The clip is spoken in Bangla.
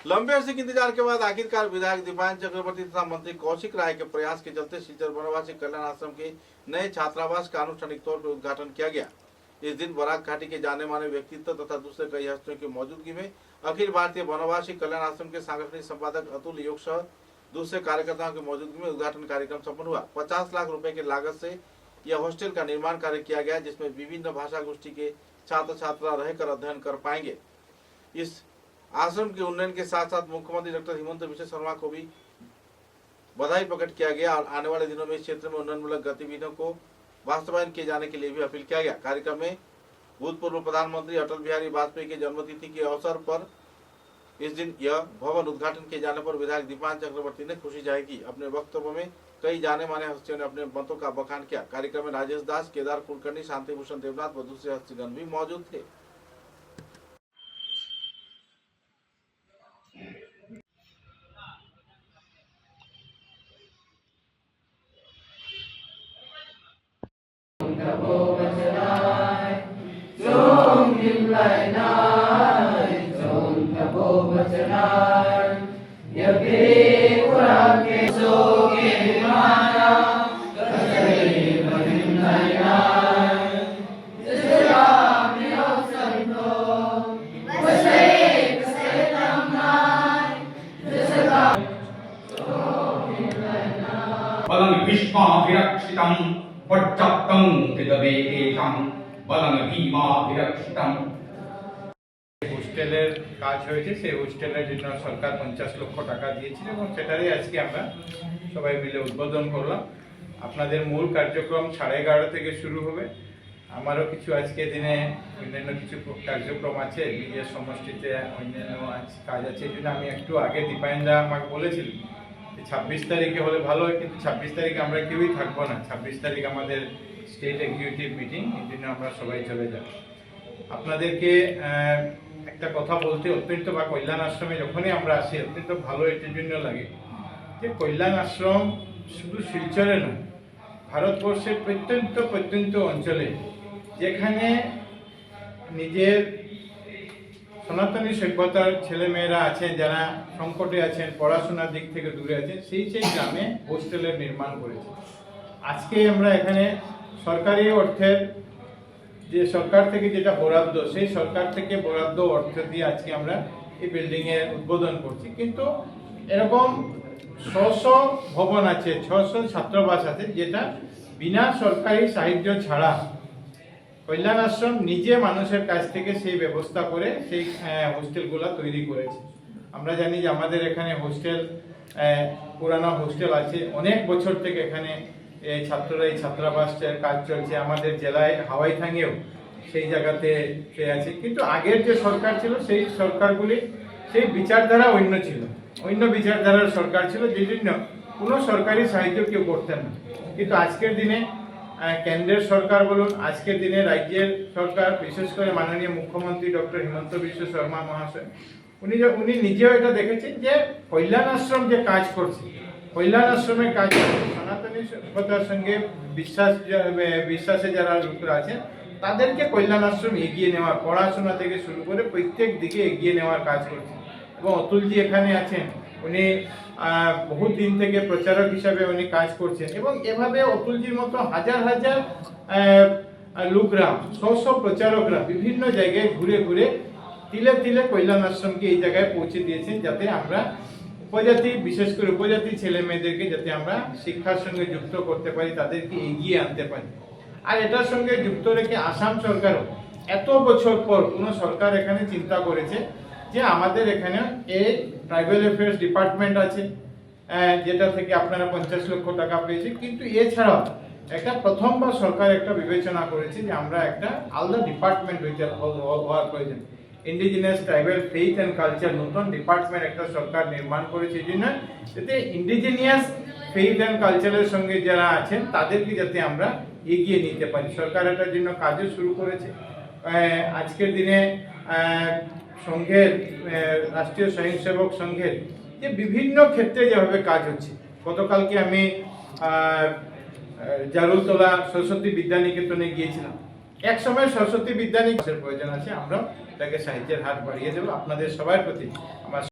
लंबे अरसे के इंतजार के बाद आखिरकार विधायक दीपायन चक्रवर्ती तथा मंत्री कौशिक राय के प्रयास के चलते शिलचर वनवासी कल्याण आश्रम के नए छात्रावास का आनुष्ठानिक तौर पर उद्घाटन किया गया। इस दिन बराक घाटी के जाने माने व्यक्तित्व तथा दूसरे कई हस्तियों की मौजूदगी में अखिल भारतीय वनवासी कल्याण आश्रम के सांगठनिक संपादक अतुल योग सह दूसरे कार्यकर्ताओं की मौजूदगी में उद्घाटन कार्यक्रम संपन्न हुआ। 50 लाख रुपए की लागत से यह हॉस्टल का निर्माण कार्य किया गया, जिसमें विभिन्न भाषा गोष्ठी के छात्र छात्रा रहकर अध्ययन कर पाएंगे। इस आश्रम के उन्नयन के साथ साथ मुख्यमंत्री डॉक्टर हिमंत बिश्व शर्मा को भी बधाई प्रकट किया गया और आने वाले दिनों में इस क्षेत्र में उन्नयनमूलक गतिविधियों को वास्तवायन किए जाने के लिए भी अपील किया गया। कार्यक्रम में भूतपूर्व प्रधानमंत्री अटल बिहारी वाजपेयी के जन्मतिथि के अवसर पर इस दिन यह भवन उद्घाटन किए जाने पर विधायक दीपायन चक्रवर्ती ने खुशी जाहिर की। अपने वक्तव्य में कई जाने माने हस्तियों ने अपने मतों का बखान किया। कार्यक्रम में राजेश दास, केदार कुलकर्णी, शांति भूषण देवनाथ व दूसरे हस्तीगण भी मौजूद थे। बलं विश्वाभिरक्षितं पर्याप्तं तदवेदेशं बलं भीमाभिरक्षितं। হোস্টেলের কাজ হয়েছে, সেই হোস্টেলের জন্য সরকার 50 লক্ষ টাকা দিয়েছিল এবং সেটারই আজকে আমরা সবাই মিলে উদ্বোধন করলাম। আপনাদের মূল কার্যক্রম 11:30 থেকে শুরু হবে। আমারও কিছু আজকে দিনে অন্যান্য কিছু কার্যক্রম আছে, নিজের সমষ্টিতে অন্যান্য কাজ আছে, এই জন্য আমি একটু আগে দীপায়নদা আমাকে বলেছিলেন 26 তারিখে হলে ভালো হয়, কিন্তু 26 তারিখে আমরা কেউই থাকবো না। 26 তারিখ আমাদের স্টেট এক্সিকিউটিভ মিটিং, এই জন্য আমরা সবাই চলে যাব। আপনাদেরকে একটা কথা বলতে অত্যন্ত বা কল্যাণ আশ্রমে যখনই আমরা আসি অত্যন্ত ভালো এটার জন্য লাগে যে কল্যাণ আশ্রম শুধু শিলচরে নয়, ভারতবর্ষের প্রত্যন্ত অঞ্চলে যেখানে নিজের সনাতনী সভ্যতার ছেলেমেয়েরা আছেন, যারা সংকটে আছেন, পড়াশোনার দিক থেকে দূরে আছেন, সেই গ্রামে হোস্টেলের নির্মাণ করেছে। আজকে আমরা এখানে সরকারি অর্থের যে সরকার থেকে যেটা বরাদ্দ, সেই সরকার থেকে বরাদ্দ অর্থ দিয়ে আজকে আমরা এই বিল্ডিংয়ের উদ্বোধন করছি। কিন্তু এরকম 600 ভবন আছে, 600 ছাত্রাবাস আছে, যেটা বিনা সরকারি সাহায্য ছাড়া কল্যাণ আশ্রম নিজে মানুষের কাছ থেকে সেই ব্যবস্থা করে সেই হোস্টেলগুলো তৈরি করেছে। আমরা জানি যে আমাদের এখানে হোস্টেল, পুরানো হোস্টেল আছে, অনেক বছর থেকে এখানে ছাত্ররা এই ছাত্রাবাসের কাজ চলছে। আমাদের জেলায় হাওয়াইথাঙ্গেও সেই জায়গাতে সে আছে, কিন্তু আগের যে সরকার ছিল সেই সরকারগুলি সেই বিচারধারা অন্য ছিল, অন্য বিচারধারার সরকার ছিল, যে জন্য কোনো সরকারি সাহায্য কেউ করতেন না। কিন্তু আজকের দিনে কেন্দ্রের সরকার বলুন, আজকের দিনে রাজ্যের সরকার, বিশেষ করে মাননীয় মুখ্যমন্ত্রী ডক্টর হিমন্ত বিশ্ব শর্মা মহাশয়, উনি নিজেও এটা দেখেছেন যে কল্যাণ আশ্রম যে কাজ করছে, কল্যাণ আশ্রমের কাজ সনাতনী সভ্যতার সঙ্গে বিশ্বাসে যারা লোকরা আছেন তাদেরকে কল্যাণ আশ্রম এগিয়ে নেওয়ার, পড়াশোনা থেকে শুরু করে প্রত্যেক দিকে এগিয়ে নেওয়ার কাজ করছে। এবং অতুলজি এখানে আছেন, উনি বহু দিন থেকে প্রচারক হিসাবে উনি কাজ করছেন এবং এভাবে অতুলজির মতো হাজার হাজার লোকরা, 100 প্রচারকরা বিভিন্ন জায়গায় ঘুরে ঘুরে তিলে তিলে কল্যাণ আশ্রমকে এই জায়গায় পৌঁছে দিয়েছেন, যাতে আমরা উপজাতি, বিশেষ করে উপজাতি ছেলে মেয়েদেরকে যাতে আমরা শিক্ষার সঙ্গে যুক্ত করতে পারি, তাদেরকে এগিয়ে আনতে পারি। আর এটার সঙ্গে যুক্ত রেখে আসাম সরকারও এত বছর পর কোনো সরকার এখানে চিন্তা করেছে যে আমাদের এখানে এই ট্রাইবাল অ্যাফেয়ার্স ডিপার্টমেন্ট আছে, যেটা থেকে আপনারা 50 লক্ষ টাকা পেয়েছে। কিন্তু এছাড়াও একটা প্রথমবার সরকার একটা বিবেচনা করেছে যে আমরা একটা আলাদা ডিপার্টমেন্ট হওয়ার প্রয়োজন। Indigenous tribal faith and culture নতুন ডিপার্টমেন্ট একটা সরকার নির্মাণ করেছে, এই জন্য যাতে ইন্ডিজিনিয়াস ফেইথ অ্যান্ড কালচারের সঙ্গে যারা আছেন তাদেরকে যাতে আমরা এগিয়ে নিতে পারি। সরকার এটার জন্য কাজও শুরু করেছে। আজকের দিনে সংঘের, রাষ্ট্রীয় স্বয়ংসেবক সংঘের যে বিভিন্ন ক্ষেত্রে যেভাবে কাজ হচ্ছে, গতকালকে আমি জারুলতলা সরস্বতী বিদ্যানিকেতনে গিয়েছিলাম। এক সময় সরস্বতী বিদ্যানিকেতনের প্রয়োজন আছে, আমরা তাকে সাহায্যের হাত বাড়িয়ে দেব। আপনাদের সবার প্রতি আমার